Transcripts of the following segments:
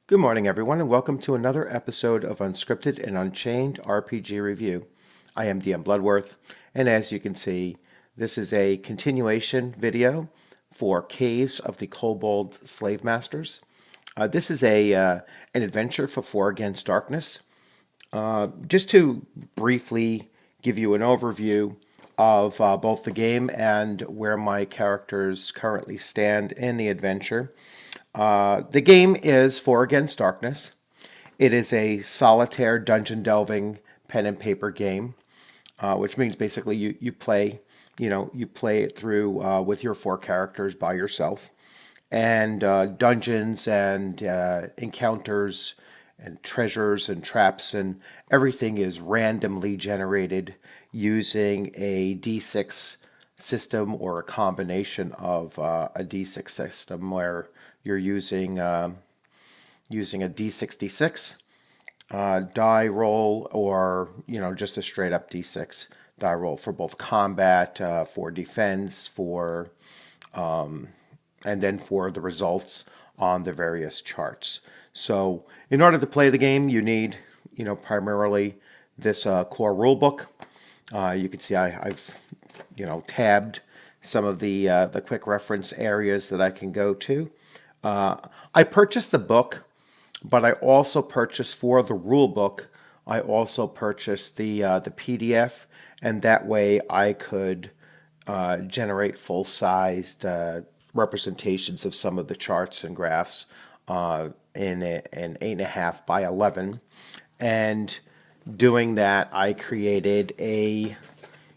Good morning, everyone, and welcome to another episode of Unscripted and Unchained RPG Review. I am DM Bloodworth, and as you can see, this is a continuation video for Caves of the Kobold Slave-Masters. This is an adventure for 4 Against Darkness. Just to briefly give you an overview of both the game and where my characters currently stand in the adventure. The game is 4 Against Darkness. It is a solitaire dungeon delving pen and paper game, which means basically you play it through with your 4 characters by yourself, and dungeons and encounters and treasures and traps and everything is randomly generated using a D6 system or a combination of a D6 system where you're using a D66 die roll, or just a straight up D6 die roll for both combat, for defense, for and then for the results on the various charts. So in order to play the game, you need primarily this core rulebook. You can see I've tabbed some of the quick reference areas that I can go to. I purchased the book, but I also purchased for the rule book. I also purchased the PDF, and that way I could generate full-sized representations of some of the charts and graphs in an 8.5 by 11. And doing that, I created a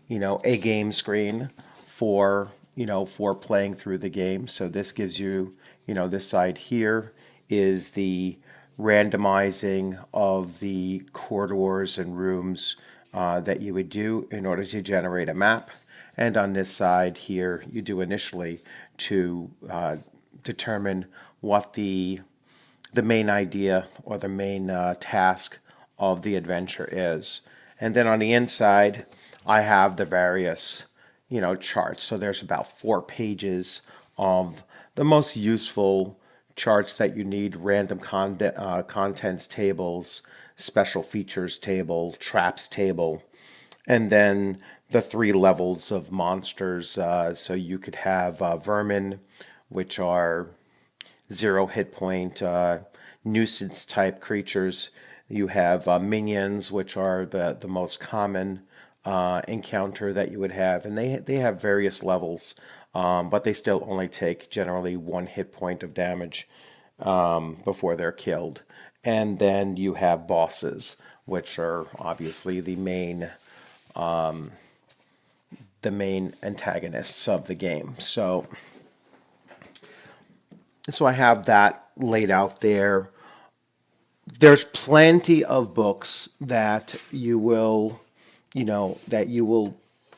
game screen for for playing through the game. So this gives you, this side here is the randomizing of the corridors and rooms that you would do in order to generate a map. And on this side here, you do initially to determine what the main idea or the main task of the adventure is. And then on the inside, I have the various charts. So there's about 4 pages of the most useful charts that you need: random contents tables, special features table, traps table, and then the 3 levels of monsters. So you could have vermin, which are 0 hit point, nuisance type creatures. You have minions, which are the most common encounter that you would have, and they have various levels, but they still only take generally 1 hit point of damage before they're killed. And then you have bosses, which are obviously the main antagonists of the game. So I have that laid out there. There's plenty of books that you will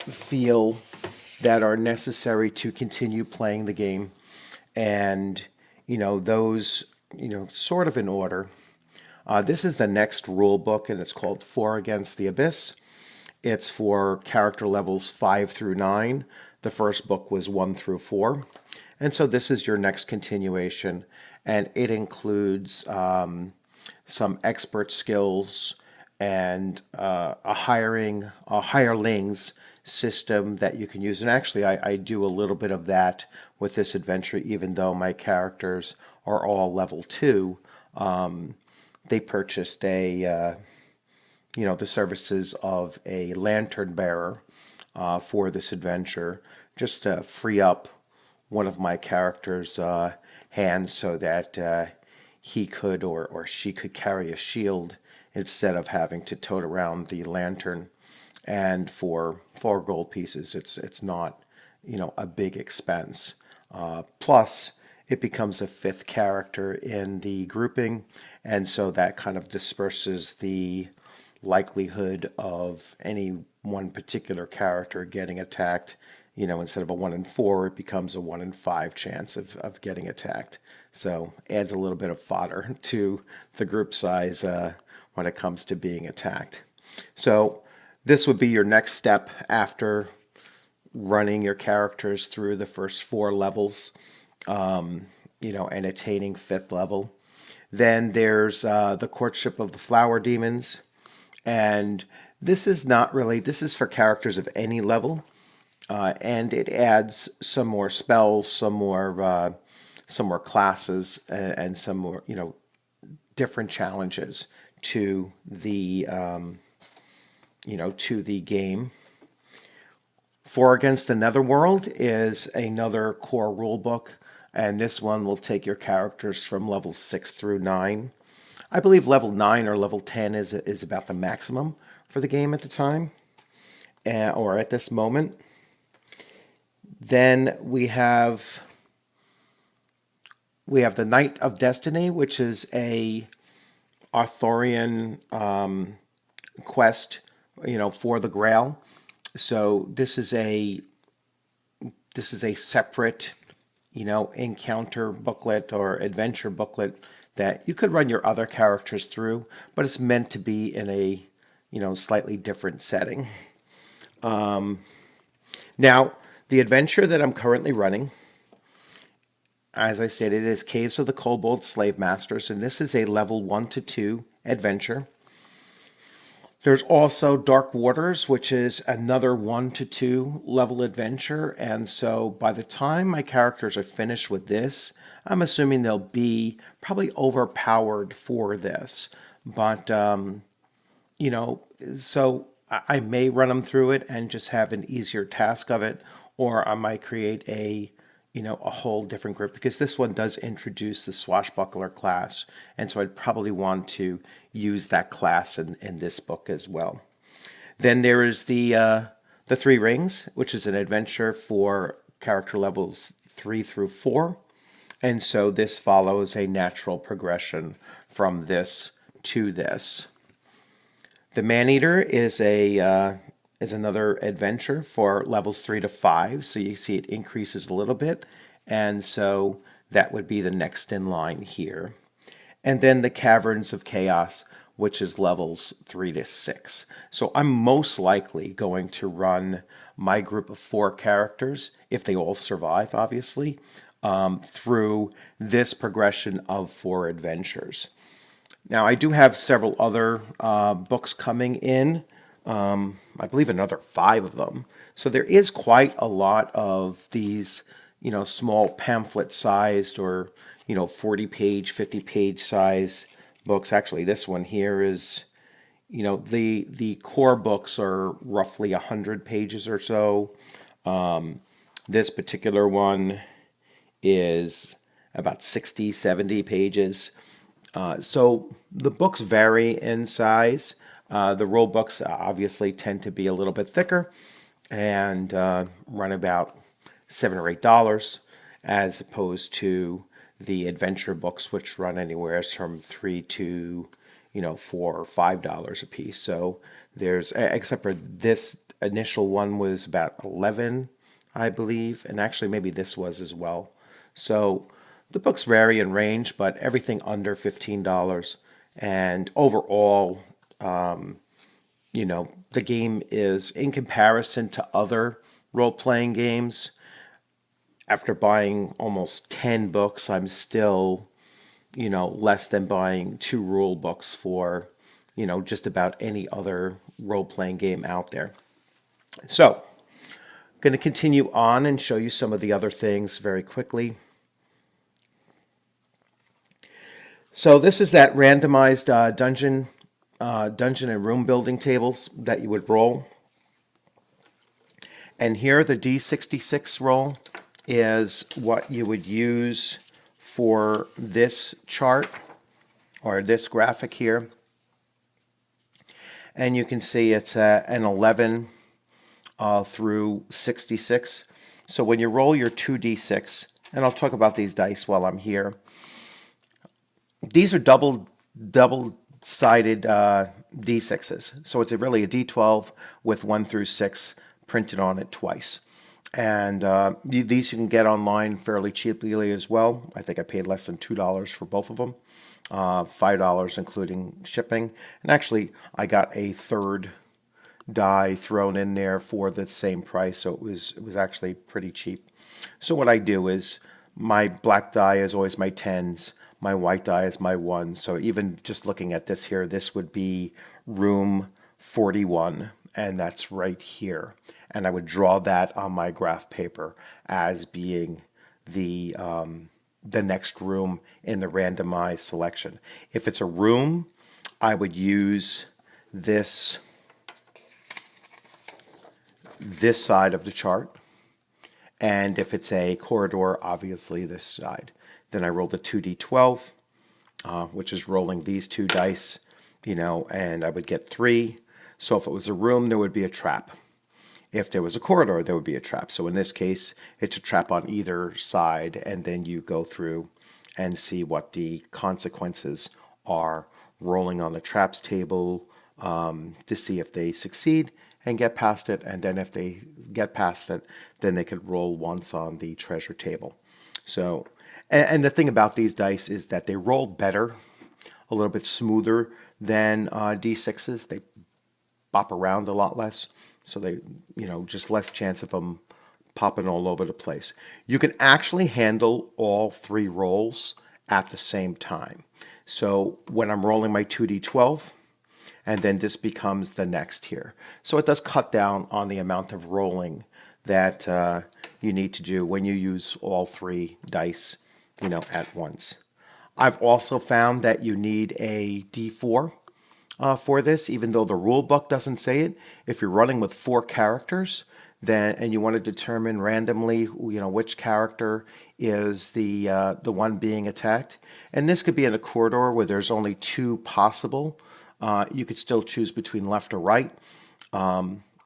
feel that are necessary to continue playing the game, and those sort of in order. This is the next rule book, and it's called 4 Against the Abyss. It's for character levels 5 through 9. The first book was 1 through 4, and so this is your next continuation, and it includes some expert skills and a hirelings system that you can use. And actually, I do a little bit of that with this adventure, even though my characters are all level 2. They purchased the services of a lantern bearer for this adventure, just to free up one of my characters' hands so that he could or she could carry a shield instead of having to tote around the lantern. And for 4 gold pieces, it's not a big expense. Plus, it becomes a 5th character in the grouping, and so that kind of disperses the likelihood of any one particular character getting attacked. Instead of a 1 in 4, it becomes a 1 in 5 chance of getting attacked. So adds a little bit of fodder to the group size when it comes to being attacked. So this would be your next step after running your characters through the first 4 levels, and attaining 5th level. Then there's the Courtship of the Flower Demons. And this is not really, this is for characters of any level. And it adds some more spells, some more classes, and some more, different challenges to the, to the game. Four Against the Netherworld is another core rulebook, and this one will take your characters from levels 6 through 9. I believe level 9 or level 10 is about the maximum for the game at the time, or at this moment. Then we have the Knight of Destiny, which is a Arthurian quest, for the Grail. So this is a separate, encounter booklet or adventure booklet that you could run your other characters through, but it's meant to be in a, slightly different setting. Now, the adventure that I'm currently running, as I said, it is Caves of the Kobold Slave-Masters, and this is a level 1 to 2 adventure. There's also Dark Waters, which is another 1 to 2 level adventure, and so by the time my characters are finished with this, I'm assuming they'll be probably overpowered for this. But, so I may run them through it and just have an easier task of it, or I might create a whole different group, because this one does introduce the swashbuckler class, and so I'd probably want to use that class in this book as well. Then there is the Three Rings, which is an adventure for character levels 3 through 4, and so this follows a natural progression from this to this. The Maneater is another adventure for levels 3 to 5, so you see it increases a little bit, and so that would be the next in line here. And then the Caverns of Chaos, which is levels 3 to 6. So I'm most likely going to run my group of 4 characters, if they all survive, obviously, through this progression of 4 adventures. Now, I do have several other books coming in. I believe another 5 of them. So there is quite a lot of these, small pamphlet-sized or, 40-page, 50-page size books. Actually, this one here is, the core books are roughly 100 pages or so. This particular one is about 60, 70 pages. So the books vary in size. The rule books obviously tend to be a little bit thicker and run about $7 or $8, as opposed to the adventure books, which run anywhere from $3 to $4 or $5 a piece. So there's, except for this initial one was about 11, I believe, and actually maybe this was as well. So the books vary in range, but everything under $15. And overall, the game is, in comparison to other role-playing games, after buying almost 10 books, I'm still, less than buying 2 rule books for, just about any other role-playing game out there. So, I'm going to continue on and show you some of the other things very quickly. So this is that randomized dungeon and room building tables that you would roll. And here the D66 roll is what you would use for this chart or this graphic here. And you can see it's an 11 through 66. So when you roll your 2d6, and I'll talk about these dice while I'm here, these are double-sided D6s. So it's really a D12 with 1 through 6 printed on it twice. And these you can get online fairly cheaply as well. I think I paid less than $2 for both of them. $5 including shipping. And actually, I got a third die thrown in there for the same price, so it was actually pretty cheap. So what I do is, my black die is always my 10s. my white die is my 1. So even just looking at this here, this would be room 41, and that's right here. And I would draw that on my graph paper as being the next room in the randomized selection. If it's a room, I would use this side of the chart. And if it's a corridor, obviously this side. Then I rolled a 2d12, which is rolling these 2 dice, and I would get 3. So if it was a room, there would be a trap. If there was a corridor, there would be a trap. So in this case, it's a trap on either side, and then you go through and see what the consequences are, rolling on the traps table to see if they succeed and get past it, and then if they get past it, then they could roll once on the treasure table. So, and the thing about these dice is that they roll better, a little bit smoother than D6s. They bop around a lot less, so they, just less chance of them popping all over the place. You can actually handle all 3 rolls at the same time. So when I'm rolling my 2d12, and then this becomes the next here. So it does cut down on the amount of rolling that you need to do when you use all 3 dice, at once. I've also found that you need a D4 for this, even though the rule book doesn't say it. If you're running with 4 characters, then and you want to determine randomly, which character is the one being attacked, and this could be in a corridor where there's only 2 possible. You could still choose between left or right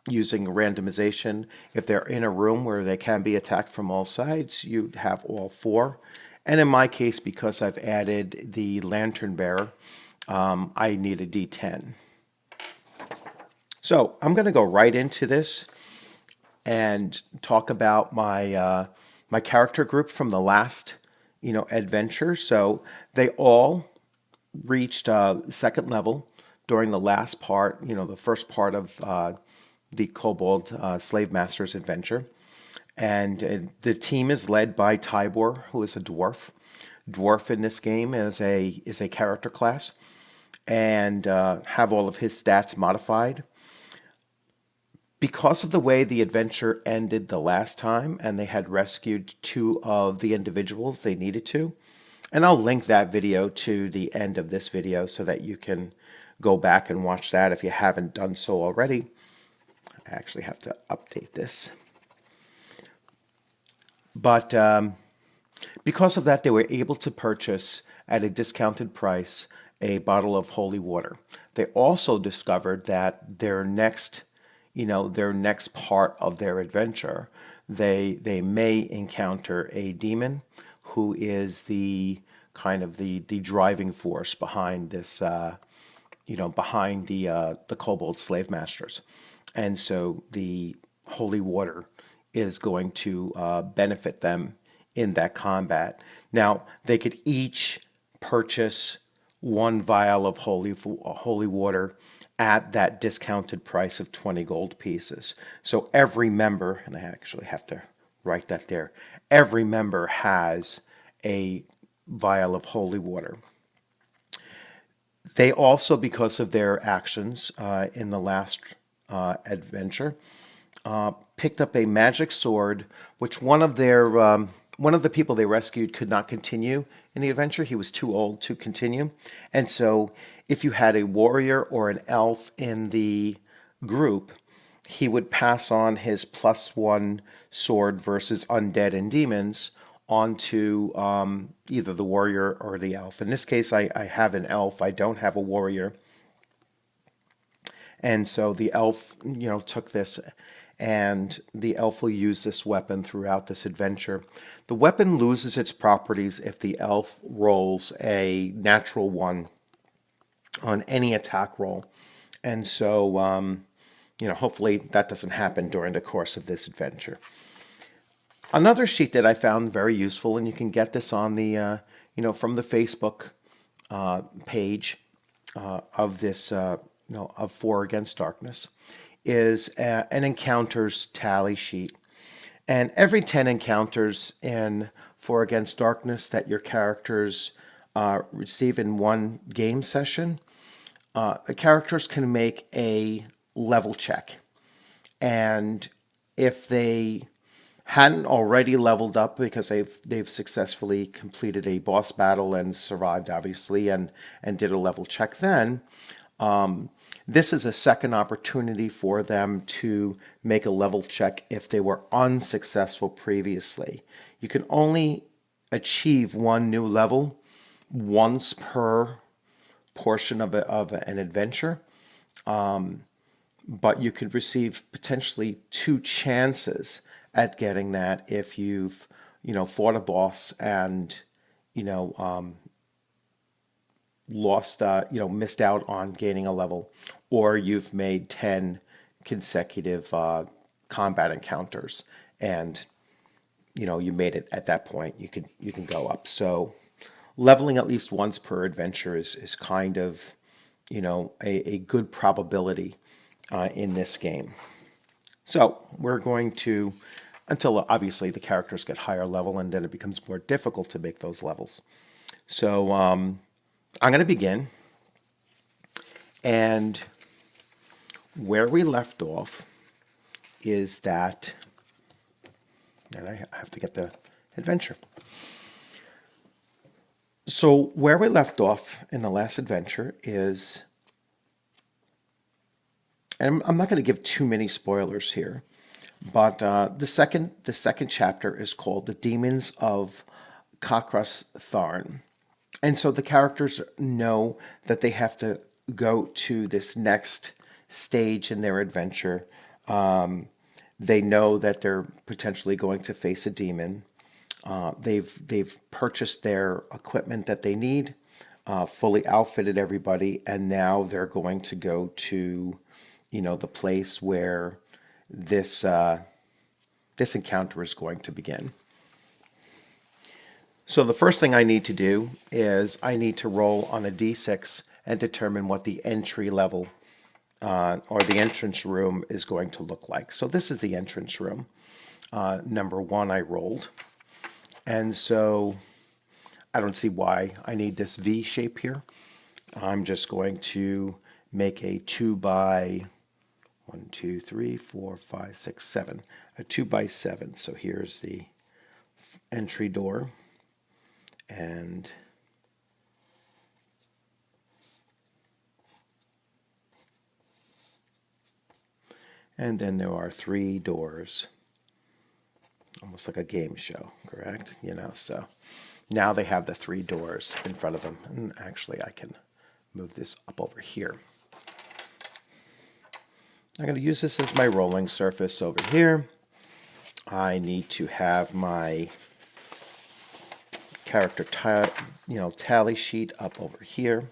using randomization. If they're in a room where they can be attacked from all sides, you'd have all 4. And in my case, because I've added the lantern bearer, I need a D10. So I'm going to go right into this and talk about my my character group from the last adventure. So they all reached second level during the last part, the first part of the Kobold Slave-Masters adventure. And the team is led by Tybor, who is a dwarf. Dwarf in this game is a character class, and have all of his stats modified. Because of the way the adventure ended the last time, and they had rescued 2 of the individuals they needed to, and I'll link that video to the end of this video so that you can go back and watch that if you haven't done so already. I actually have to update this. But because of that, they were able to purchase at a discounted price a bottle of holy water. They also discovered that their next part of their adventure, they may encounter a demon who is the kind of the driving force behind this, behind the Kobold Slave-Masters. And so the holy water is going to benefit them in that combat. Now, they could each purchase 1 vial of holy water at that discounted price of 20 gold pieces. So every member, and I actually have to write that there, every member has a vial of holy water. They also, because of their actions in the last adventure, picked up a magic sword, which one of the people they rescued could not continue in the adventure. He was too old to continue. And so if you had a warrior or an elf in the group, he would pass on his +1 sword versus undead and demons onto either the warrior or the elf. In this case, I have an elf. I don't have a warrior. And so the elf, took this, and the elf will use this weapon throughout this adventure. The weapon loses its properties if the elf rolls a natural 1 on any attack roll. And so, hopefully that doesn't happen during the course of this adventure. Another sheet that I found very useful, and you can get this on the, from the Facebook page of this, of 4 Against Darkness, is an encounters tally sheet. And every 10 encounters in 4 Against Darkness that your characters receive in one game session, the characters can make a level check. And if they hadn't already leveled up because they've successfully completed a boss battle and survived, obviously, and did a level check, then this is a second opportunity for them to make a level check if they were unsuccessful previously. You can only achieve one new level once per portion of an adventure, but you could receive potentially 2 chances at getting that if you've, fought a boss and, lost, missed out on gaining a level, or you've made 10 consecutive combat encounters and, you made it at that point. You can go up. So leveling at least once per adventure is kind of, a good probability in this game. So we're going to, until obviously the characters get higher level and then it becomes more difficult to make those levels. So I'm going to begin. And where we left off is that, and I have to get the adventure. So where we left off in the last adventure is, and I'm not going to give too many spoilers here, but the second chapter is called The Demons of Tharn. And so the characters know that they have to go to this next stage in their adventure. They know that they're potentially going to face a demon. They've purchased their equipment that they need, fully outfitted everybody, and now they're going to go to, the place where this encounter is going to begin. So the first thing I need to do is I need to roll on a d6 and determine what the entry level or the entrance room is going to look like. So this is the entrance room. Number 1 I rolled. And so I don't see why I need this V shape here. I'm just going to make a 2 by 1, 2, 3, 4, 5, 6, 7. A 2 by 7. So here's the entry door. And then there are 3 doors. Almost like a game show, correct? So now they have the 3 doors in front of them. And actually, I can move this up over here. I'm going to use this as my rolling surface over here. I need to have my character tally sheet up over here.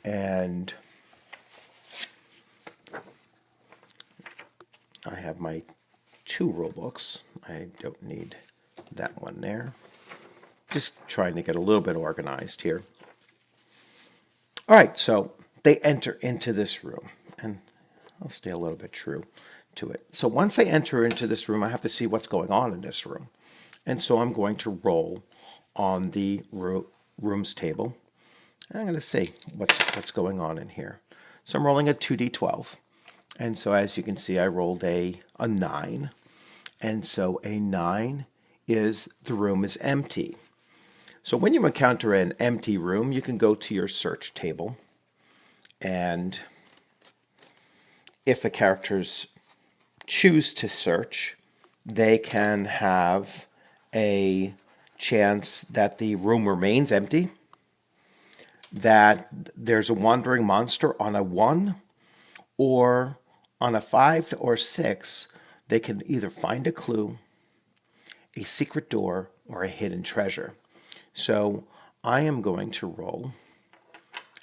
And I have my 2 rulebooks. I don't need that one there. Just trying to get a little bit organized here. All right, so they enter into this room, and I'll stay a little bit true to it. So once I enter into this room, I have to see what's going on in this room. And so I'm going to roll on the rooms table. And I'm going to see what's going on in here. So I'm rolling a 2d12. And so as you can see, I rolled a 9. And so a 9 is the room is empty. So when you encounter an empty room, you can go to your search table. And if the characters choose to search, they can have a chance that the room remains empty, that there's a wandering monster on a 1, or on a 5 or 6, they can either find a clue, a secret door, or a hidden treasure. So I am going to roll,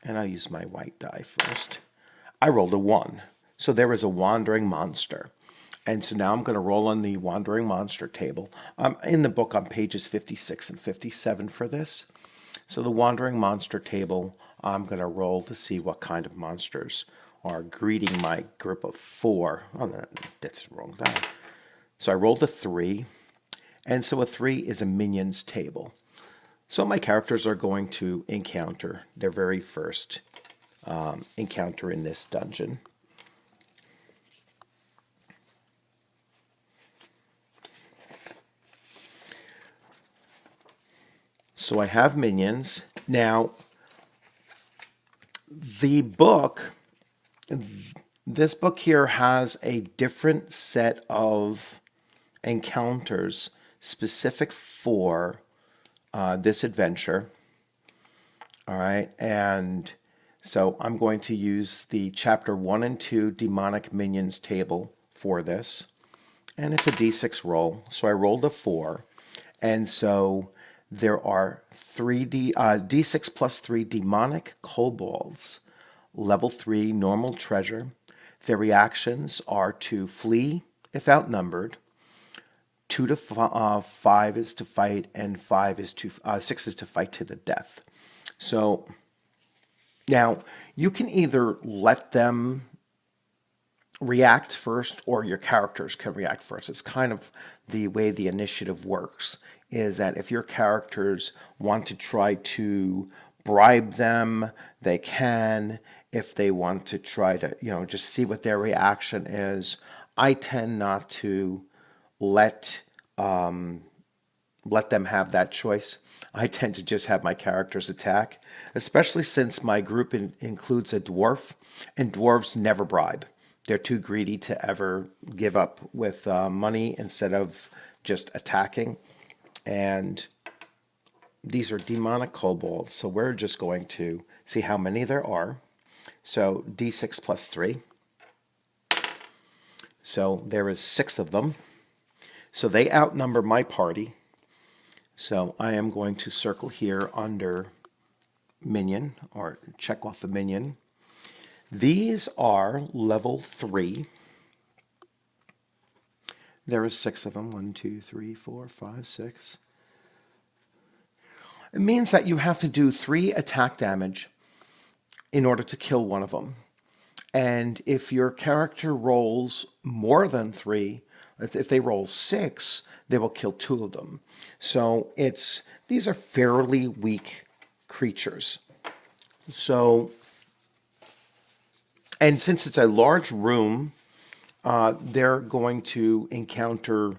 and I'll use my white die first. I rolled a 1, so there is a wandering monster. And so now I'm going to roll on the wandering monster table. In the book on pages 56 and 57 for this. So the wandering monster table, I'm going to roll to see what kind of monsters are greeting my group of 4. Oh, that's the wrong die. So I rolled a 3. And so a 3 is a minions table. So my characters are going to encounter their very first encounter in this dungeon. So I have minions. Now, the book, this book here has a different set of encounters specific for this adventure. All right, and so I'm going to use the chapter 1 and 2 demonic minions table for this. And it's a d6 roll. So I rolled a 4. And so there are d6 plus 3 demonic kobolds, level 3 normal treasure. Their reactions are to flee if outnumbered. 2 to 5 is to fight, and 6 is to fight to the death. So now you can either let them react first, or your characters can react first. It's kind of the way the initiative works, is that if your characters want to try to bribe them, they can. If they want to try to, just see what their reaction is, I tend not to let them have that choice. I tend to just have my characters attack, especially since my group includes a dwarf, and dwarves never bribe. They're too greedy to ever give up with money instead of just attacking. And these are demonic kobolds, so we're just going to see how many there are. So d6 plus 3. So there is 6 of them. So they outnumber my party. So I am going to circle here under minion, or check off the minion. These are level 3. There are 6 of them. 1, 2, 3, 4, 5, 6. It means that you have to do 3 attack damage in order to kill one of them. And if your character rolls more than 3, if they roll 6, they will kill 2 of them. So these are fairly weak creatures. So, and since it's a large room, they're going to encounter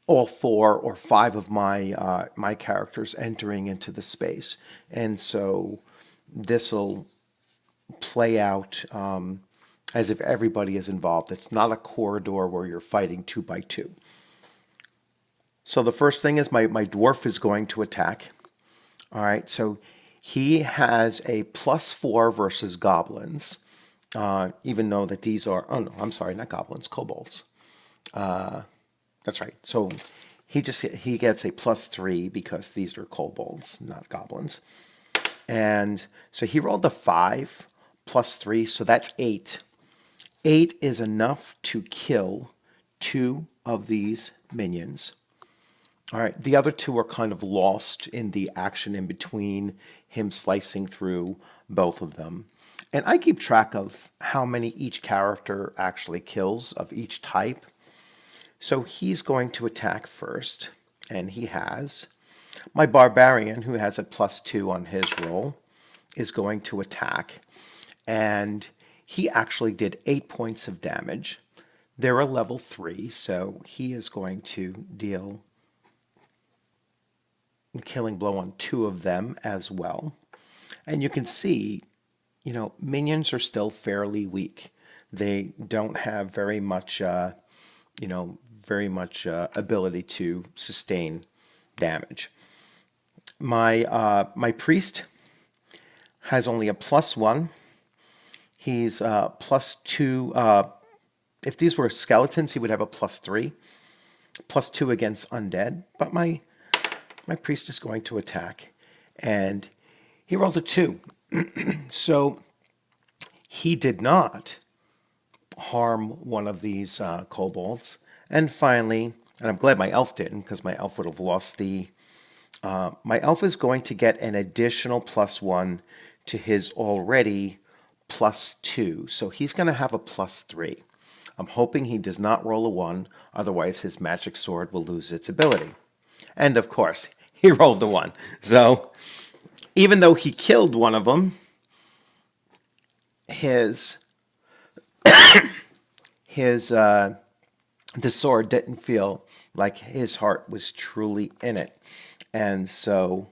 all 4 or 5 of my characters entering into the space. And so this will play out as if everybody is involved. It's not a corridor where you're fighting 2 by 2. So the first thing is my dwarf is going to attack. All right, so he has a +4 versus goblins, even though that these are, oh no, I'm sorry, not goblins, kobolds. That's right. So he gets a +3 because these are kobolds, not goblins. And so he rolled a 5 plus 3, so that's 8. 8 is enough to kill 2 of these minions. All right, the other 2 are kind of lost in the action in between him slicing through both of them. And I keep track of how many each character actually kills of each type. So he's going to attack first, and he has. My barbarian, who has a +2 on his roll, is going to attack. And he actually did 8 points of damage. They're a level 3, so he is going to deal a killing blow on 2 of them as well. And you can see, minions are still fairly weak. They don't have very much, ability to sustain damage. My priest has only a +1. He's +2. If these were skeletons, he would have a +3. +2 against undead. But my priest is going to attack, and he rolled a 2. So he did not harm one of these kobolds. And finally, and I'm glad my elf didn't, because my elf would have lost the... my elf is going to get an additional +1 to his already +2. So he's going to have a +3. I'm hoping he does not roll a 1, otherwise his magic sword will lose its ability. And of course, He rolled the 1. So even though he killed one of them, his the sword didn't feel like his heart was truly in it. And so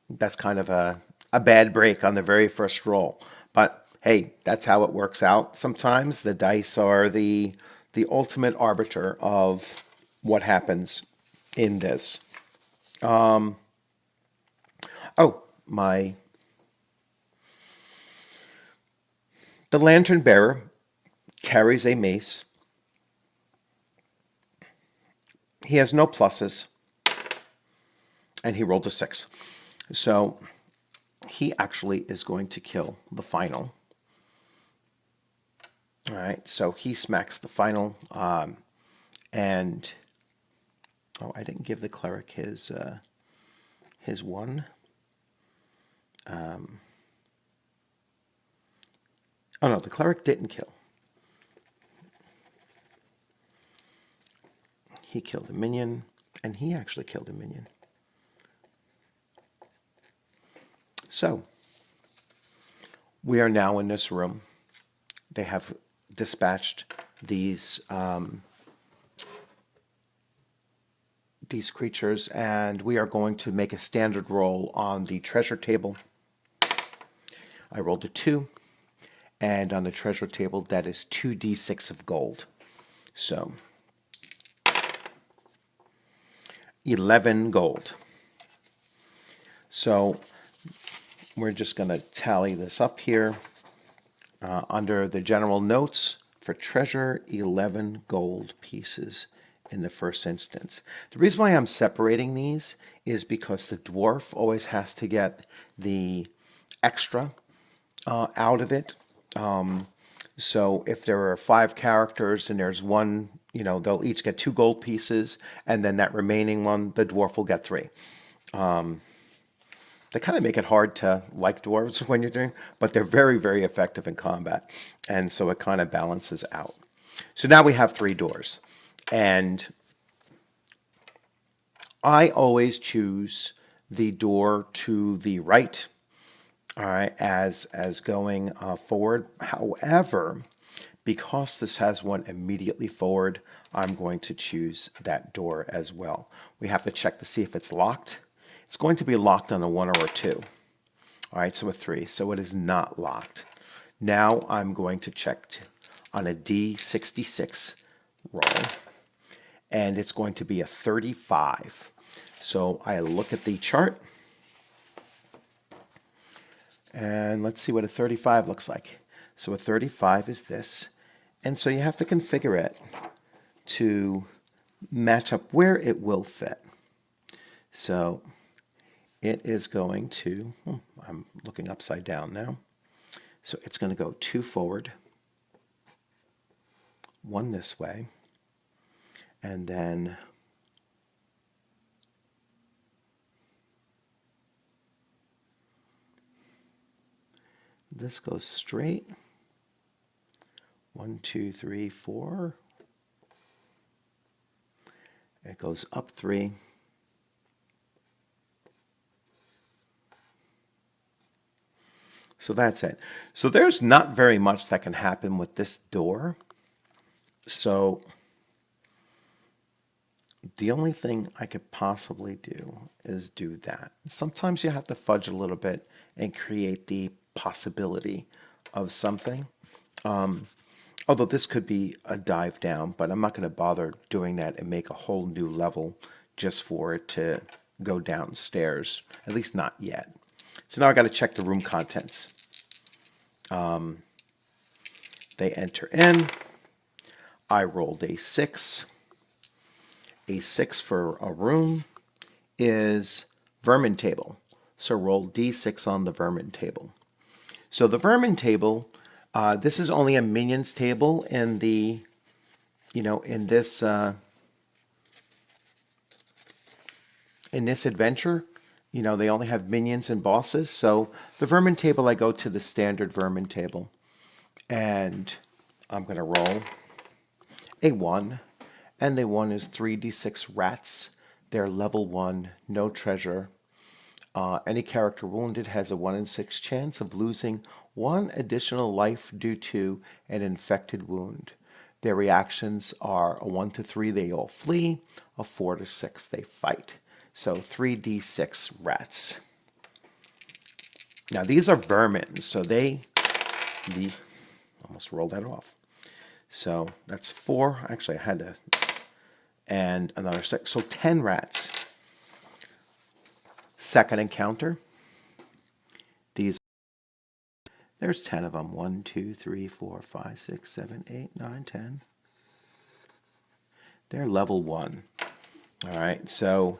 that's kind of a bad break on the very first roll. But hey, that's how it works out. Sometimes the dice are the ultimate arbiter of what happens in this. Oh, the lantern bearer carries a mace. He has no pluses, and he rolled a 6. So he actually is going to kill the final. All right, so he smacks the final, and I didn't give the cleric his 1. Oh no, the cleric didn't kill. He killed a minion, and he actually killed a minion. So we are now in this room. They have dispatched these creatures, and we are going to make a standard roll on the treasure table. I rolled a 2, and on the treasure table that is 2d6 of gold. So 11 gold. So we're just going to tally this up here. Under the general notes for treasure, 11 gold pieces in the first instance. The reason why I'm separating these is because the dwarf always has to get the extra out of it. So if there are 5 characters and there's one, they'll each get 2 gold pieces, and then that remaining one, the dwarf will get 3. They kind of make it hard to like dwarves when you're doing, but they're very, very effective in combat. And so it kind of balances out. So now we have 3 doors. And I always choose the door to the right, all right, as going forward. However, because this has one immediately forward, I'm going to choose that door as well. We have to check to see if it's locked. It's going to be locked on a 1 or a 2. All right, so a 3. So it is not locked. Now I'm going to check on a D66 roll, and it's going to be a 35. So I look at the chart, and let's see what a 35 looks like. So a 35 is this. And so you have to configure it to match up where it will fit. So it is going to, I'm looking upside down now. So it's going to go 2 forward, 1 this way, and then this goes straight. 1, 2, 3, 4. It goes up 3. So that's it. So there's not very much that can happen with this door. So the only thing I could possibly do is do that. Sometimes you have to fudge a little bit and create the possibility of something. Although this could be a dive down, but I'm not going to bother doing that and make a whole new level just for it to go downstairs. At least not yet. So now I got to check the room contents. They enter in. I rolled a 6. A 6 for a room is vermin table. So roll D6 on the vermin table. So the vermin table, this is only a minions table in the, in this adventure. They only have minions and bosses. So the vermin table, I go to the standard vermin table. And I'm going to roll a 1. And the 1 is 3d6 rats They're level 1, no treasure. Any character wounded has a 1 in 6 chance of losing 1 additional life due to an infected wound. Their reactions are a 1 to 3, they all flee, a 4 to 6, they fight. So 3d6 rats. Now these are vermin, so almost rolled that off. So that's 4. Actually, I had to, and another 6. So 10 rats. Second encounter. There's 10 of them. 1, 2, 3, 4, 5, 6, 7, 8, 9, 10. They're level 1. All right, so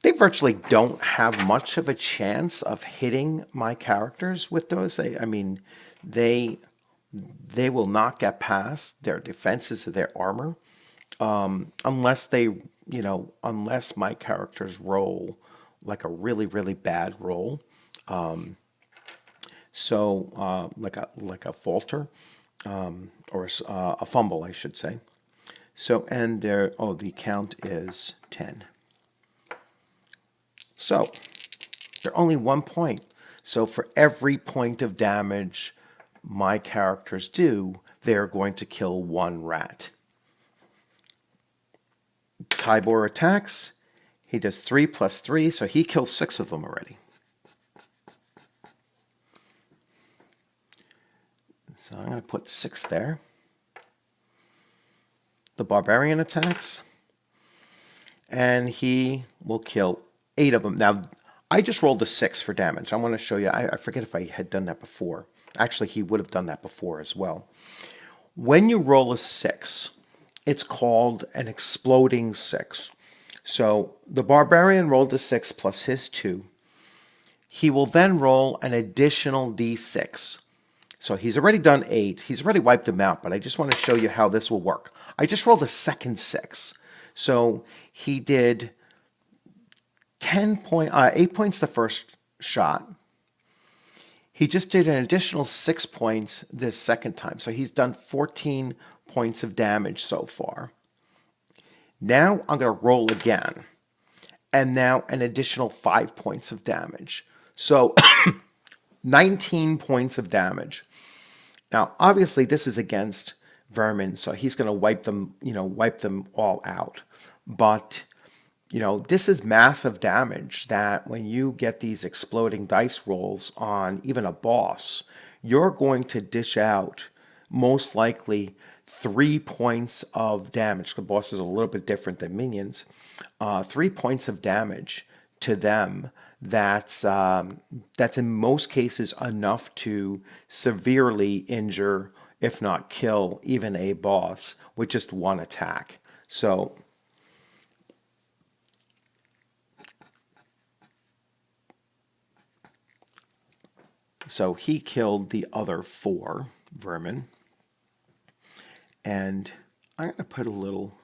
they virtually don't have much of a chance of hitting my characters with those. They will not get past their defenses of their armor unless unless my characters roll like a really, really bad roll. Like a falter or a fumble, I should say. So, and the count is 10. So, they're only 1 point. So for every point of damage my characters do, they're going to kill 1 rat. Tybor attacks. He does 3 plus 3, so he kills 6 of them already. So I'm going to put 6 there. The barbarian attacks, and he will kill 8 of them. Now, I just rolled a 6 for damage. I want to show you. I forget if I had done that before. Actually, he would have done that before as well. When you roll a 6, it's called an exploding 6. So the barbarian rolled a 6 plus his 2. He will then roll an additional d6. So he's already done 8. He's already wiped them out, but I just want to show you how this will work. I just rolled a second 6. So he did 8 points the first shot. He just did an additional 6 points this second time. So he's done 14 points of damage so far. Now I'm going to roll again. And now an additional 5 points of damage. So 19 points of damage. Now, obviously, this is against vermin, so he's going to wipe them all out. But, this is massive damage that when you get these exploding dice rolls on even a boss, you're going to dish out most likely 3 points of damage. The boss is a little bit different than minions. 3 points of damage to them. That's in most cases enough to severely injure, if not kill, even a boss with just 1 attack. So he killed the other 4 vermin. And I'm going to put a little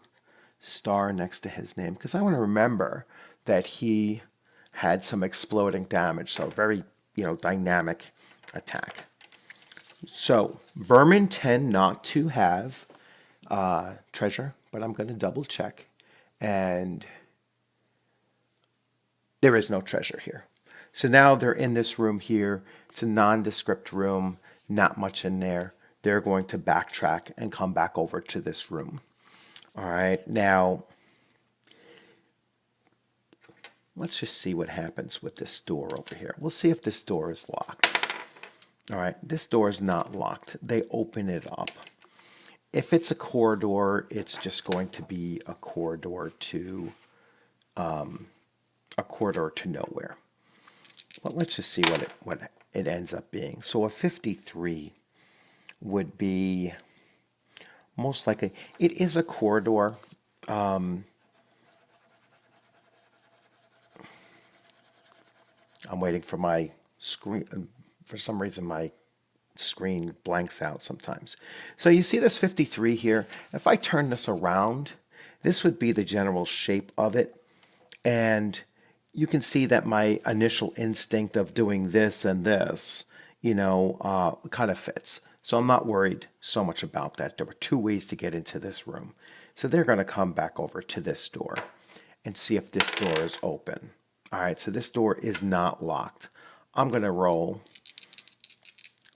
star next to his name because I want to remember that he had some exploding damage, so very, dynamic attack. So vermin tend not to have treasure, but I'm going to double check, and there is no treasure here. So now they're in this room here. It's a nondescript room, not much in there. They're going to backtrack and come back over to this room. All right, now let's just see what happens with this door over here. We'll see if this door is locked. All right, this door is not locked. They open it up. If it's a corridor, it's just going to be a corridor to nowhere. But let's just see what it ends up being. So a 53 would be most likely. It is a corridor. I'm waiting for my screen. For some reason, my screen blanks out sometimes. So you see this 53 here. If I turn this around, this would be the general shape of it. And you can see that my initial instinct of doing this and this, kind of fits. So I'm not worried so much about that. There were 2 ways to get into this room. So they're going to come back over to this door. and see if this door is open. All right, so this door is not locked. I'm going to roll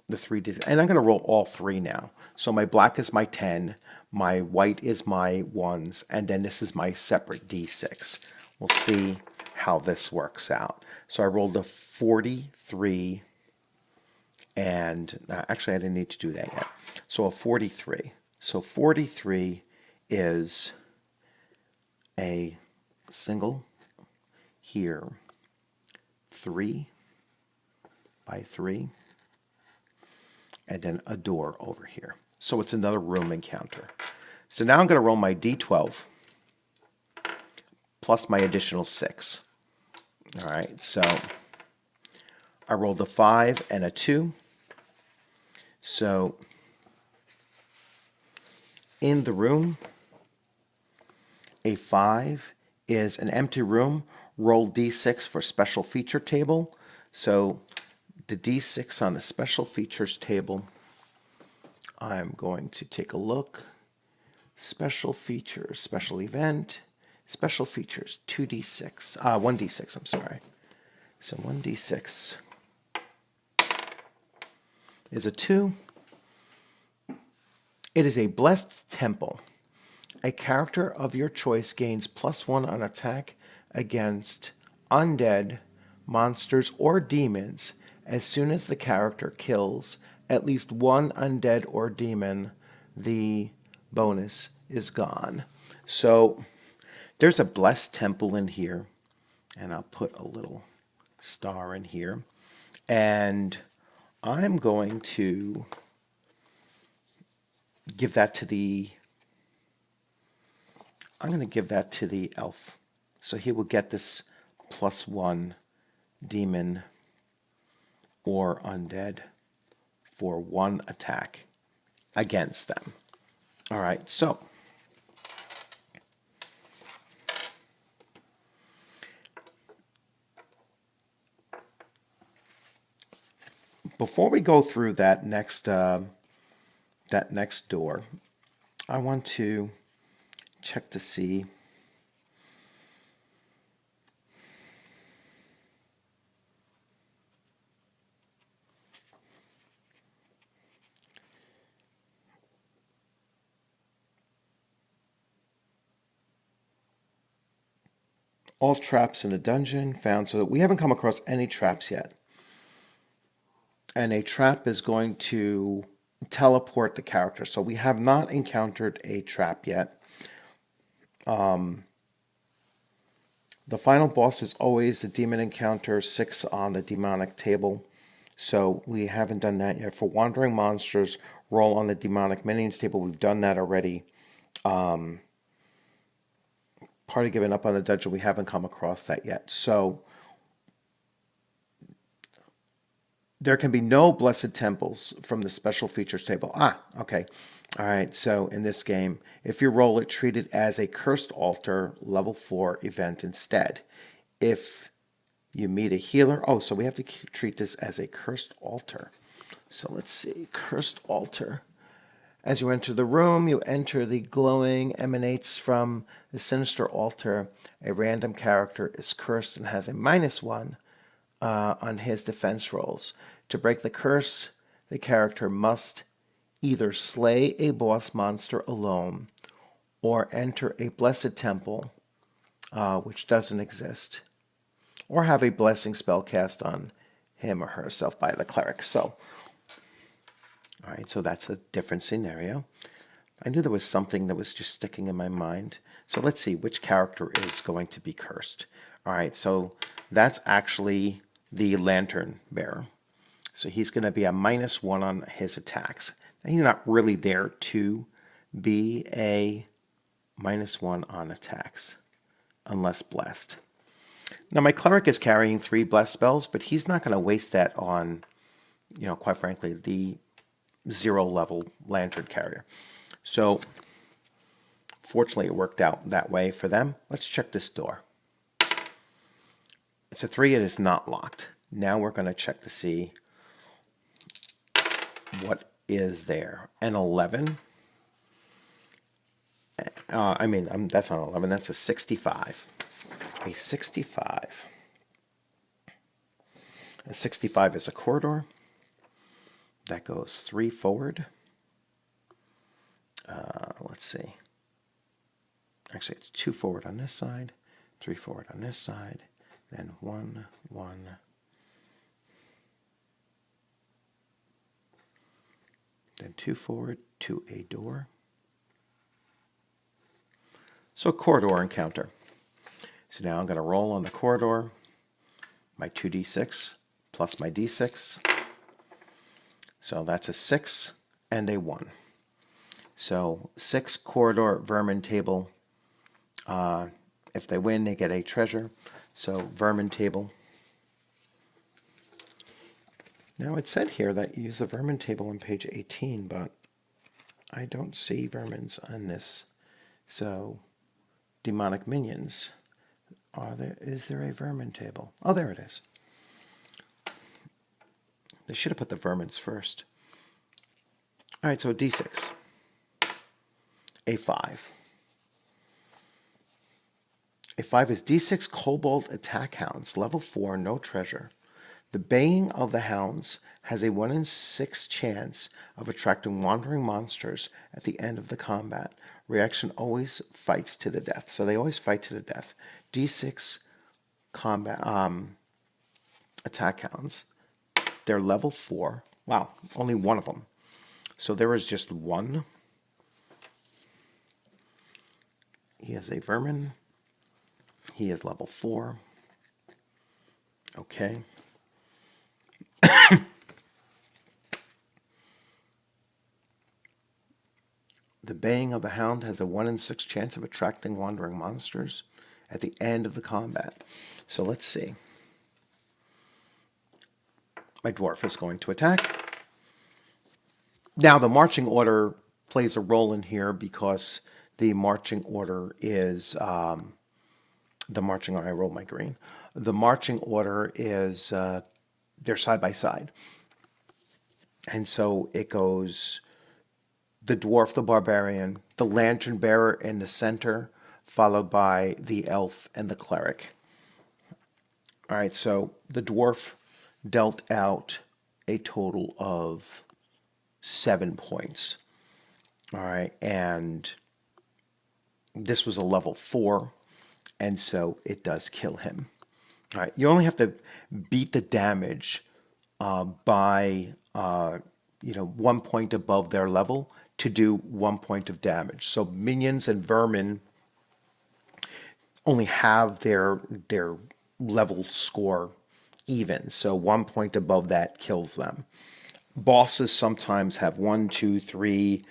the 3d, and I'm going to roll all 3 now. So my black is my 10, my white is my 1s, and then this is my separate d6. We'll see how this works out. So I rolled a 43, and actually I didn't need to do that yet. So a 43. So 43 is a single here, 3 by 3, and then a door over here. So it's another room encounter. So now I'm going to roll my d12 plus my additional 6. All right, so I rolled a 5 and a 2. So in the room, a 5 is an empty room. Roll d6 for special feature table. So the d6 on the special features table, I'm going to take a look. Special features, special event, special features, 2d6, 1d6, I'm sorry. So 1d6 is a 2. It is a blessed temple. A character of your choice gains +1 on attack against undead, monsters, or demons as soon as the character kills at least one undead or demon. The bonus is gone. So there's a blessed temple in here, and I'll put a little star in here, and I'm going to give that to the elf. So he will get this +1 demon or undead for 1 attack against them. All right, so before we go through that next door, I want to check to see all traps in a dungeon found. So we haven't come across any traps yet. And a trap is going to teleport the character. So we have not encountered a trap yet. The final boss is always the demon encounter, 6 on the demonic table. So we haven't done that yet. For wandering monsters, roll on the demonic minions table. We've done that already. Party giving up on the dungeon, we haven't come across that yet. So there can be no blessed temples from the special features table. Okay. All right, so in this game, if you roll it, treat it as a cursed altar level 4 event instead. If you meet a healer, so we have to treat this as a cursed altar. So let's see, cursed altar. As you enter the room, you enter the glowing emanates from the sinister altar. A random character is cursed and has a -1 on his defense rolls. To break the curse, the character must either slay a boss monster alone or enter a blessed temple, which doesn't exist, or have a blessing spell cast on him or herself by the cleric. So, all right, so that's a different scenario. I knew there was something that was just sticking in my mind. So let's see which character is going to be cursed. All right, so that's actually the lantern bearer. So he's going to be a -1 on his attacks. Now, he's not really there to be a -1 on attacks, unless blessed. Now, my cleric is carrying 3 blessed spells, but he's not going to waste that on, quite frankly, the 0 level lantern carrier. So, fortunately, it worked out that way for them. Let's check this door. It's a 3. It is not locked. Now we're going to check to see what is there. An 11. That's not 11. That's a 65. a 65. A 65 is a corridor. That goes 3 forward. Let's see. Actually, it's 2 forward on this side, 3 forward on this side, then 1, 1. Then 2 forward to a door. So corridor encounter. So now I'm going to roll on the corridor, my 2d6 plus my d6. So that's a 6 and a 1. So 6 corridor vermin table. If they win, they get a treasure. So vermin table. Now it said here that you use the vermin table on page 18, but I don't see vermins on this. So demonic minions. Is there a vermin table? Oh, there it is. They should have put the vermins first. All right, so a d6. A 5. A 5 is d6 Kobold Attack Hounds, level 4, no treasure. The baying of the hounds has a 1 in 6 chance of attracting wandering monsters at the end of the combat. Reaction always fights to the death. So they always fight to the death. D6 combat attack hounds. They're level 4. Wow, only one of them. So there is just one. He has a vermin. He is level 4. Okay. The baying of the hound has a 1 in 6 chance of attracting wandering monsters at the end of the combat. So let's see. My dwarf is going to attack. Now the marching order plays a role in here because the marching order is I rolled my green. The marching order is they're side by side. And so it goes the dwarf, the barbarian, the lantern bearer in the center, followed by the elf and the cleric. All right, so the dwarf dealt out a total of 7 points. All right, and this was a level 4, and so it does kill him. All right, you only have to beat the damage by 1 point above their level to do 1 point of damage. So minions and vermin only have their level score even. So 1 point above that kills them. Bosses sometimes have 1, 2, 3.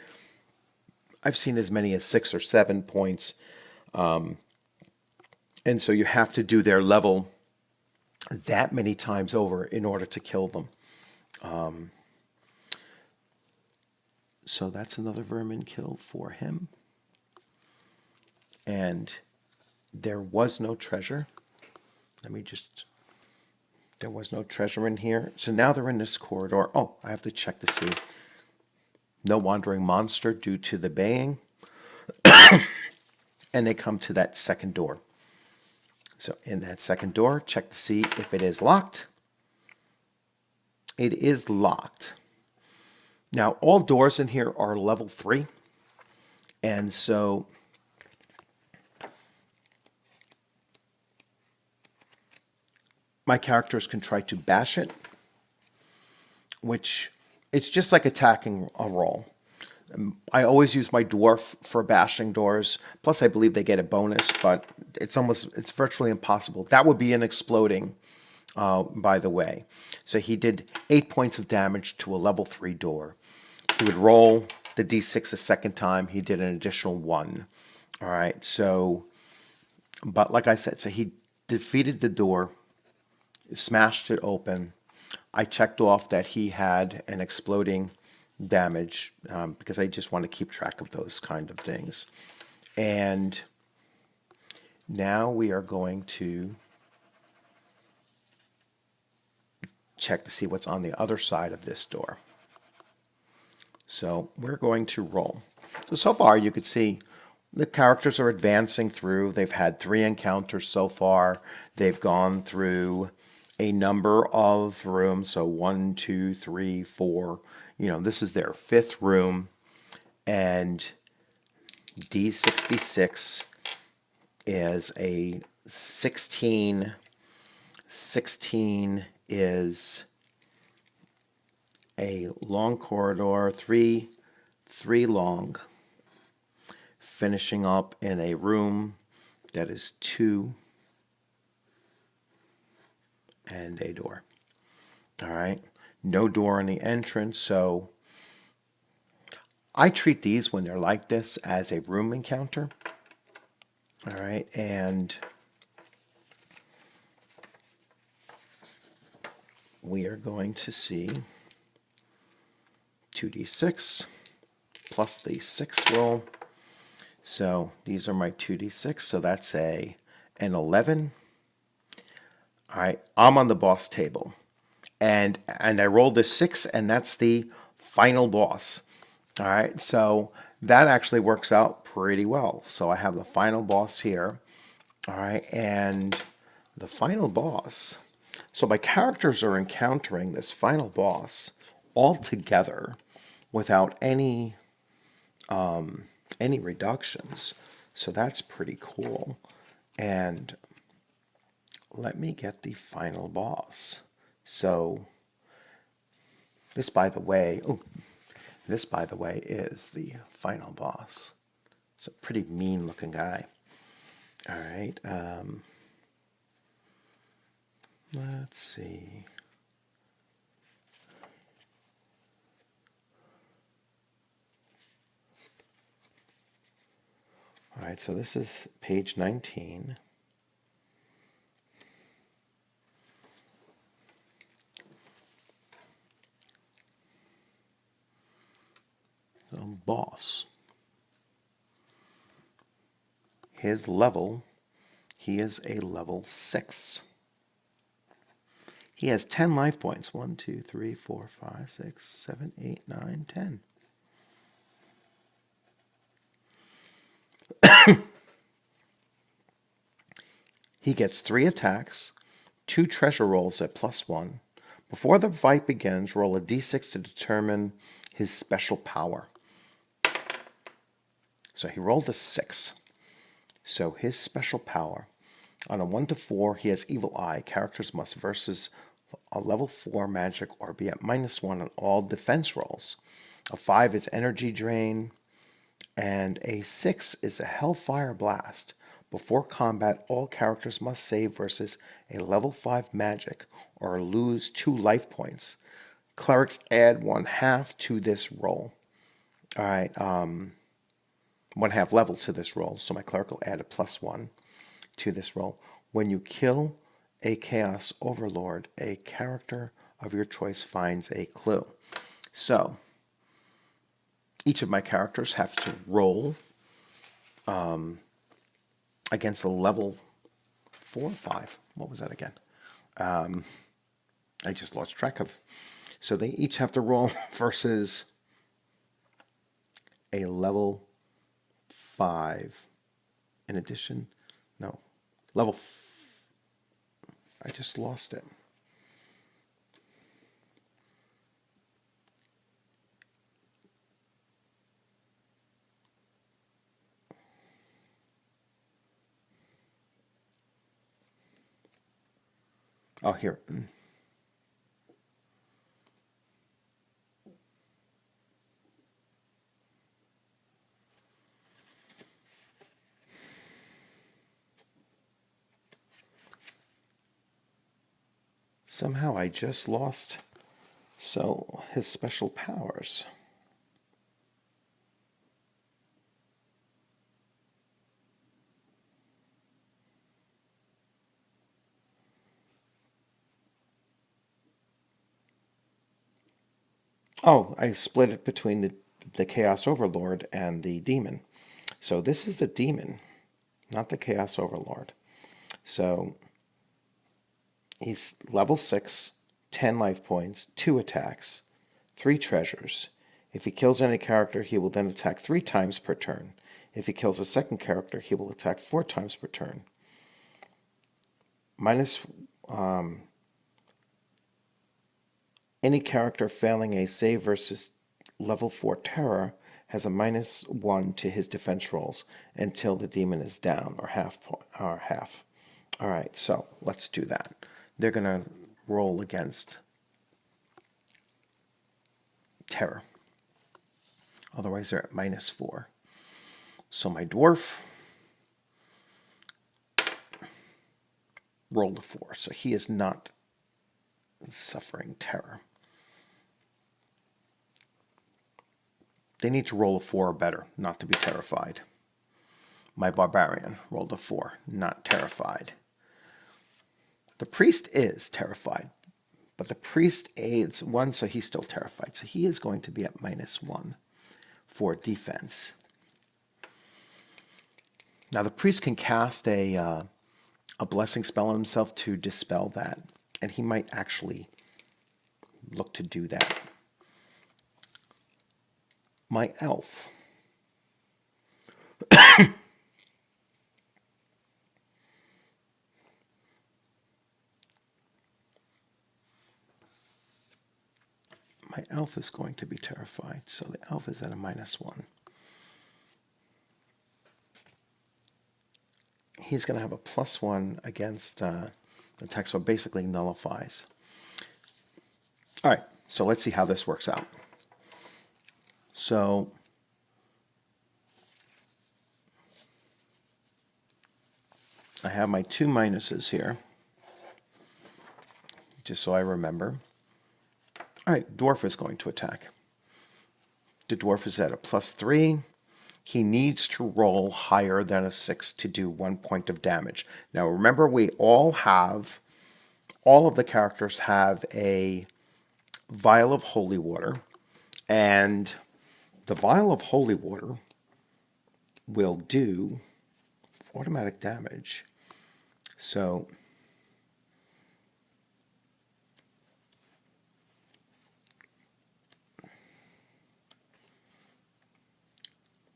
I've seen as many as 6 or 7 points. And so you have to do their level that many times over in order to kill them. So that's another vermin kill for him. And there was no treasure. There was no treasure in here. So now they're in this corridor. Oh, I have to check to see. No wandering monster due to the baying. And they come to that second door. So in that second door, check to see if it is locked. It is locked. Now, all doors in here are level 3. And so my characters can try to bash it, which it's just like attacking a roll. I always use my dwarf for bashing doors. Plus, I believe they get a bonus, but it's virtually impossible. That would be an exploding, by the way. So he did 8 points of damage to a level 3 door. He would roll the d6 a second time. He did an additional 1. All right. So, but like I said, so he defeated the door, smashed it open. I checked off that he had an exploding damage because I just want to keep track of those kind of things. And now we are going to check to see what's on the other side of this door. So we're going to roll. So far you could see the characters are advancing through. They've had 3 encounters so far. They've gone through a number of rooms. So 1, 2, 3, 4. This is their 5th room. And D66 is a 16. 16 is a long corridor, three long, finishing up in a room that is 2 and a door. All right, no door in the entrance, so I treat these when they're like this as a room encounter. All right, and we are going to see 2d6 plus the 6 roll. So these are my 2d6, so that's an 11. All right, I'm on the boss table. And I rolled a 6, and that's the final boss. All right, so that actually works out pretty well. So I have the final boss here. All right, and the final boss. So my characters are encountering this final boss all together without any reductions. So that's pretty cool. And let me get the final boss. So this, by the way, is the final boss. It's a pretty mean looking guy. All right. Let's see. All right, so this is page 19. So boss. His level, he is a level 6. He has 10 life points. 1, 2, 3, 4, 5, 6, 7, 8, 9, 10. He gets 3 attacks, 2 treasure rolls at +1. Before the fight begins, roll a d6 to determine his special power. So he rolled a 6. So his special power, on a 1 to 4, he has Evil Eye. Characters must versus a level 4 magic or be at -1 on all defense rolls. A 5 is Energy Drain, and a 6 is a Hellfire Blast. Before combat, all characters must save versus a level 5 magic or lose 2 life points. Clerics add 1/2 to this roll. All right, 1/2 level to this roll. So my cleric will add a +1 to this roll. When you kill a Chaos Overlord, a character of your choice finds a clue. So each of my characters have to roll against a level 4 or 5. What was that again? I just lost track of. So they each have to roll versus a level 5. In addition, no, I just lost it. Oh, here. Somehow I just lost his special powers. Oh, I split it between the Chaos Overlord and the Demon. So this is the Demon, not the Chaos Overlord. So he's level 6, 10 life points, 2 attacks, 3 treasures. If he kills any character, he will then attack 3 times per turn. If he kills a second character, he will attack 4 times per turn. Any character failing a save versus level 4 terror has a -1 to his defense rolls until the demon is down, or half. All right, so let's do that. They're going to roll against terror. Otherwise, they're at -4. So my dwarf rolled a 4, so he is not suffering terror. They need to roll a 4 or better not to be terrified. My barbarian rolled a 4, not terrified. The priest is terrified, but the priest aids 1, so he's still terrified. So he is going to be at -1 for defense. Now the priest can cast a blessing spell on himself to dispel that, and he might actually look to do that. My elf is going to be terrified, so the elf is at a -1. He's going to have a +1 against attack, so it basically nullifies. All right, so let's see how this works out. So I have my 2 minuses here, just so I remember. All right, dwarf is going to attack. The dwarf is at a +3. He needs to roll higher than a 6 to do 1 point of damage. Now remember, all of the characters have a vial of holy water, and the vial of holy water will do automatic damage. So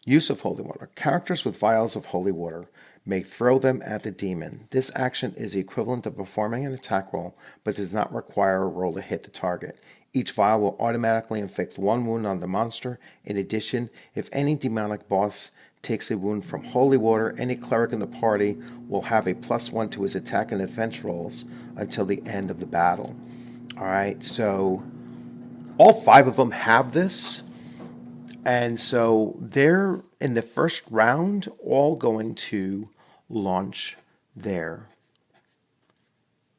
use of holy water. Characters with vials of holy water may throw them at the demon. This action is equivalent to performing an attack roll, but does not require a roll to hit the target. Each vial will automatically inflict 1 wound on the monster. In addition, if any demonic boss takes a wound from holy water, any cleric in the party will have a +1 to his attack and defense rolls until the end of the battle. All right, so all 5 of them have this. And so they're, in the first round, all going to launch their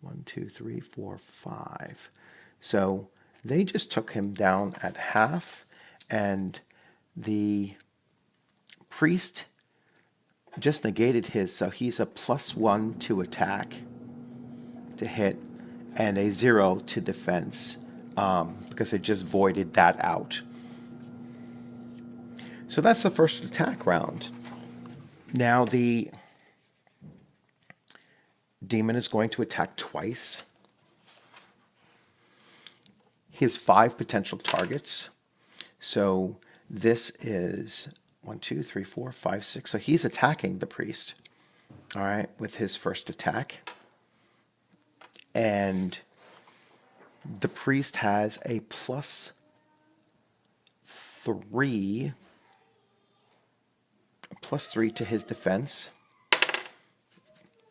1, 2, 3, 4, 5. So they just took him down at half, and the priest just negated his, so he's a +1 to attack, to hit, and a 0 to defense, because it just voided that out. So that's the first attack round. Now the demon is going to attack twice. He has 5 potential targets. So this is 1, 2, 3, 4, 5, 6. So he's attacking the priest, all right, with his first attack. And the priest has a +3 to his defense.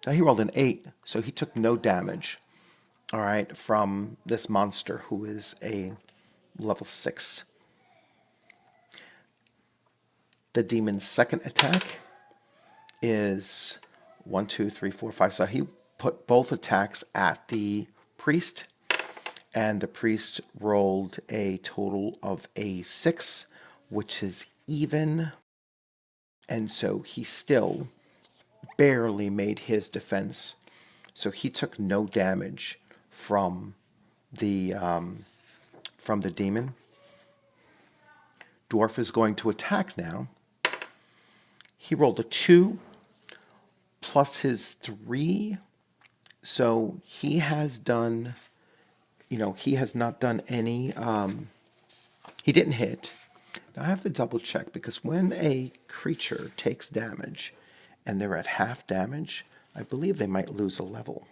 Now he rolled an 8, so he took no damage, all right, from this monster who is a level 6. The demon's second attack is 1, 2, 3, 4, 5. So he put both attacks at the priest, and the priest rolled a total of a 6, which is even. And so he still barely made his defense. So he took no damage from the demon. Dwarf is going to attack now. He rolled a 2 plus his 3. So he has done, he has not done any, he didn't hit. Now I have to double check because when a creature takes damage and they're at half damage, I believe they might lose a level.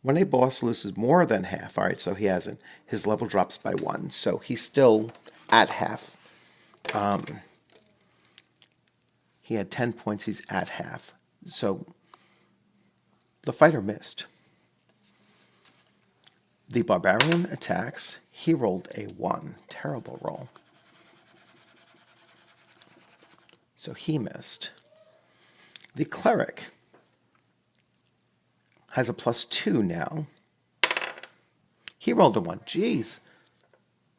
When a boss loses more than half, all right, so he hasn't, his level drops by 1, so he's still at half. He had 10 points, he's at half. So the fighter missed. The barbarian attacks, he rolled a 1. Terrible roll. So he missed. The cleric has a +2 now. He rolled a 1. Jeez.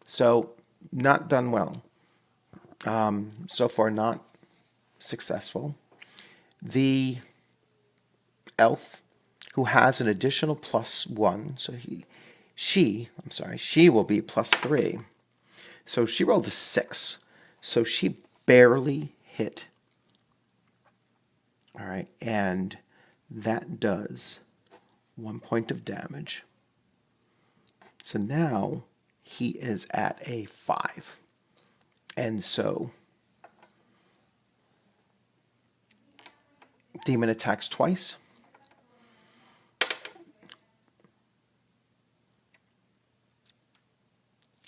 So not done well. So far not successful. The elf, who has an additional +1, so she will be +3. So she rolled a 6. So she barely hit. All right, and that does 1 point of damage. So now he is at a 5. And so demon attacks twice.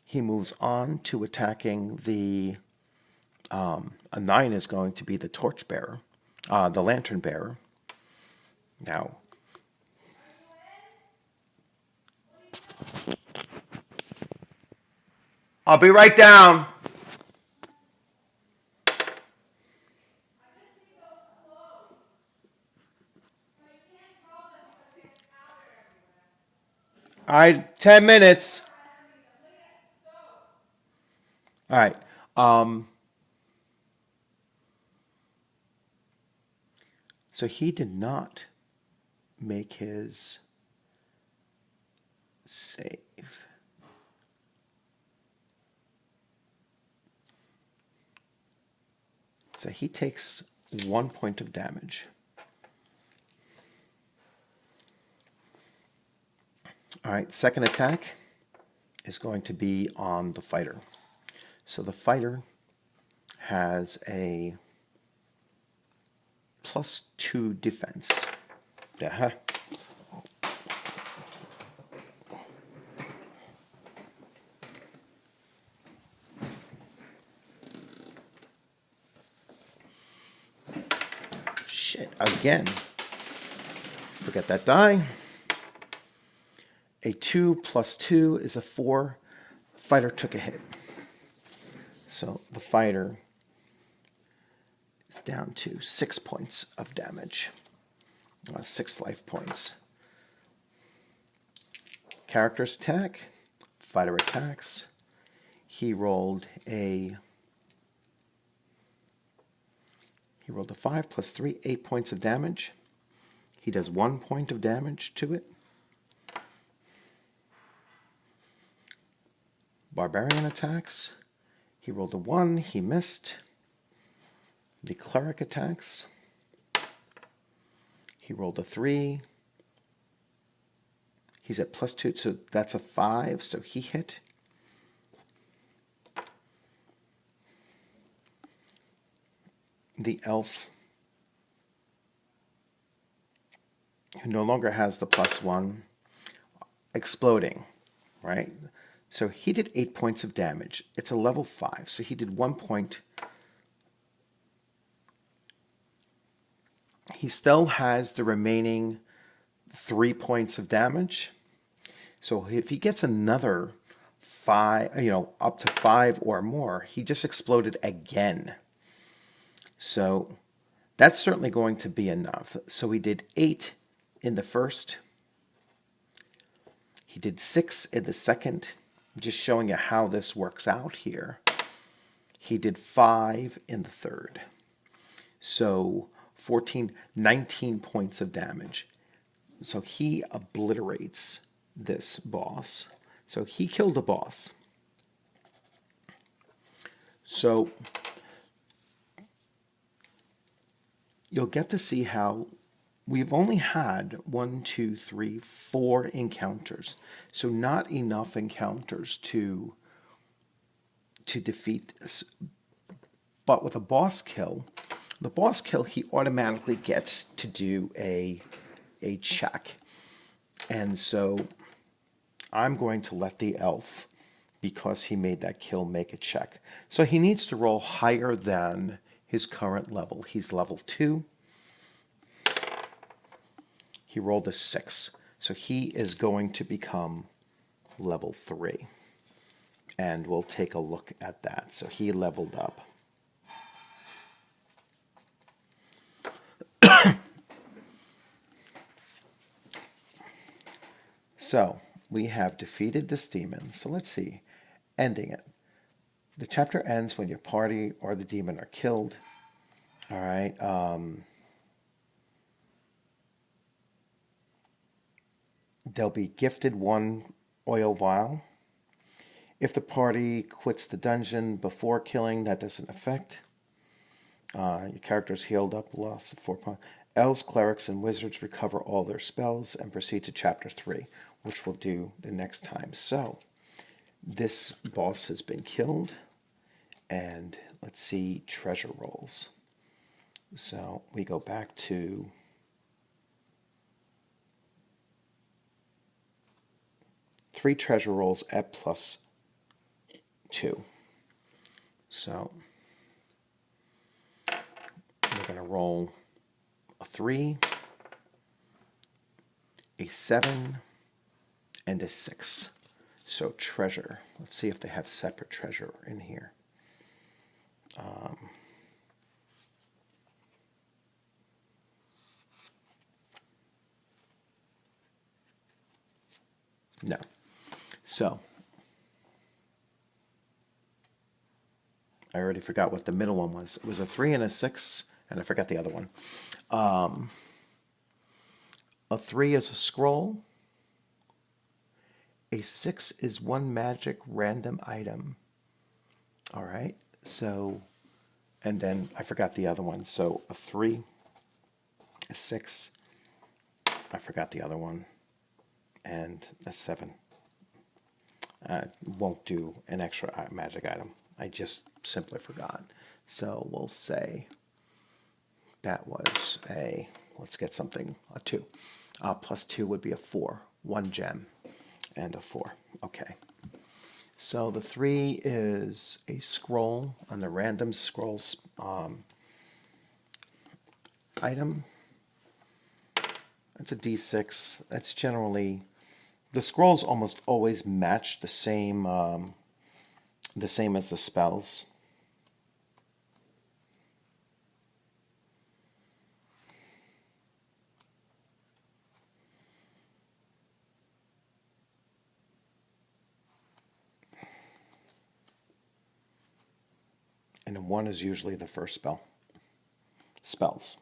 He moves on to attacking the, a 9 is going to be the torchbearer, the lantern bearer. Now, I'll be right down. All right, 10 minutes. All right. So he did not make his save. So he takes 1 point of damage. All right, second attack is going to be on the fighter. So the fighter has a +2 defense. Uh-huh. Shit, again. Forget that die. A 2 + 2 is a 4. The fighter took a hit. So the fighter is down to 6 points of damage. 6 life points. Character's attack. Fighter attacks. He rolled a 5 + 3, 8 points of damage. He does 1 point of damage to it. Barbarian attacks. He rolled a 1, he missed. The cleric attacks. He rolled a 3. He's at +2, so that's a 5, so he hit. The elf, who no longer has the +1, exploding, right? So he did 8 points of damage. It's a level 5, so he did 1 point. He still has the remaining 3 points of damage. So if he gets another 5, up to 5 or more, he just exploded again. So that's certainly going to be enough. So he did 8 in the first. He did 6 in the second. Just showing you how this works out here. He did 5 in the third. So 14, 19 points of damage. So he obliterates this boss. So he killed a boss. So you'll get to see how we've only had 1, 2, 3, 4 encounters. So not enough encounters to to defeat this. But with a boss kill, the boss kill, he automatically gets to do a check. And so I'm going to let the elf, because he made that kill, make a check. So he needs to roll higher than his current level. He's level 2. He rolled a 6. So he is going to become level 3. And we'll take a look at that. So he leveled up. So we have defeated this demon. So let's see. Ending it. The chapter ends when your party or the demon are killed. All right. They'll be gifted 1 oil vial. If the party quits the dungeon before killing, that doesn't affect. Your character's healed up, lost 4 points. Elves, clerics, and wizards recover all their spells and proceed to chapter 3, which we'll do the next time. So, this boss has been killed, and let's see treasure rolls. So, we go back to three treasure rolls at +2. So, we're going to roll a 3, a 7, and a 6. So treasure. Let's see if they have separate treasure in here. No. So I already forgot what the middle one was. It was a 3 and a 6, and I forgot the other one. A 3 is a scroll. A 6 is 1 magic random item. All right. So, and then I forgot the other one. So a 3, a 6, I forgot the other one, and a 7. Won't do an extra magic item. I just simply forgot. So we'll say that was a, let's get something, a 2. +2 would be a 4. 1 gem and a 4. Okay. So the 3 is a scroll on the random scrolls item. That's a D6. That's generally, the scrolls almost always match the same as the spells. And a 1 is usually the first spells.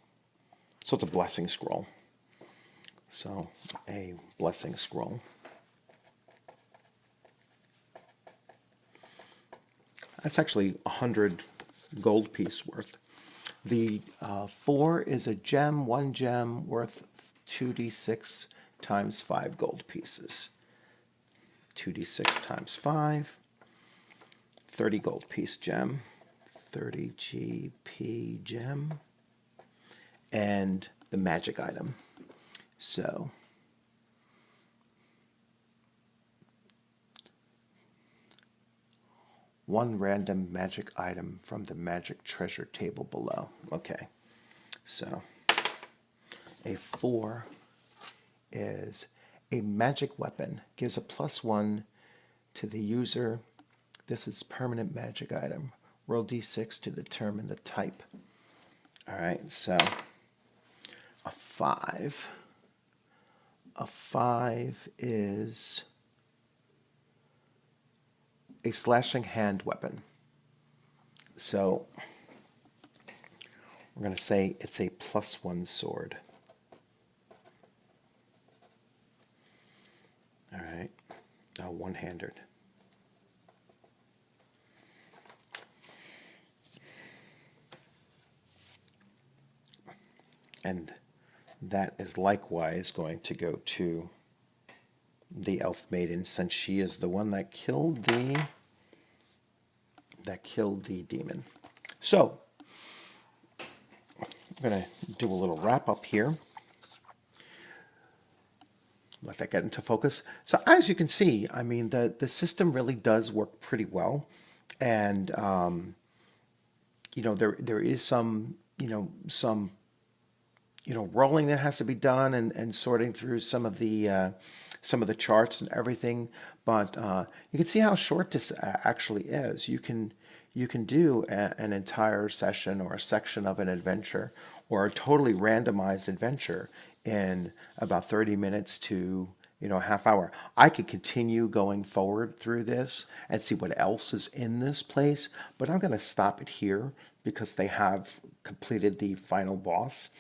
So it's a blessing scroll. So a blessing scroll. That's actually 100 gold piece worth. The 4 is a gem, 1 gem worth 2d6 times 5 gold pieces. 2d6 times 5, 30 gold piece gem, 30 GP gem, and the magic item. So one random magic item from the magic treasure table below. Okay, so a 4 is a magic weapon. Gives a +1 to the user. This is permanent magic item. Roll d6 to determine the type. All right, so a 5. A 5 is a slashing hand weapon. So we're going to say it's a +1 sword. All right, one-handed. And that is likewise going to go to the elf maiden, since she is the one that killed the that killed the demon. So I'm going to do a little wrap up here. Let that get into focus. So as you can see, I mean, the system really does work pretty well. And, there is some, rolling that has to be done, and sorting through some of the charts and everything. But you can see how short this actually is. You can do an entire session or a section of an adventure or a totally randomized adventure in about 30 minutes to a half hour. I could continue going forward through this and see what else is in this place, but I'm going to stop it here because they have completed the final boss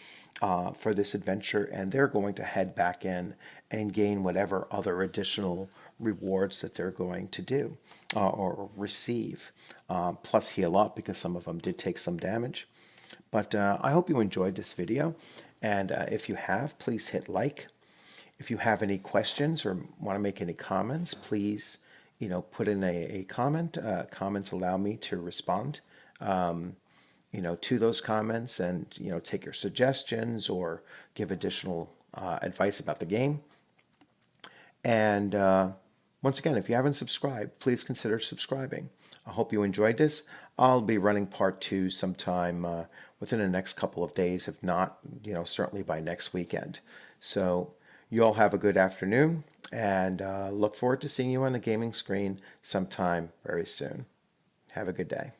for this adventure, and they're going to head back in and gain whatever other additional rewards that they're going to do or receive. Plus heal up, because some of them did take some damage. But I hope you enjoyed this video, and if you have, please hit like. If you have any questions or want to make any comments, please put in a comment. Comments allow me to respond to those comments, and take your suggestions or give additional advice about the game. And once again, if you haven't subscribed, please consider subscribing. I hope you enjoyed this. I'll be running part 2 sometime within the next couple of days, if not, certainly by next weekend. So you all have a good afternoon, and look forward to seeing you on the gaming screen sometime very soon. Have a good day.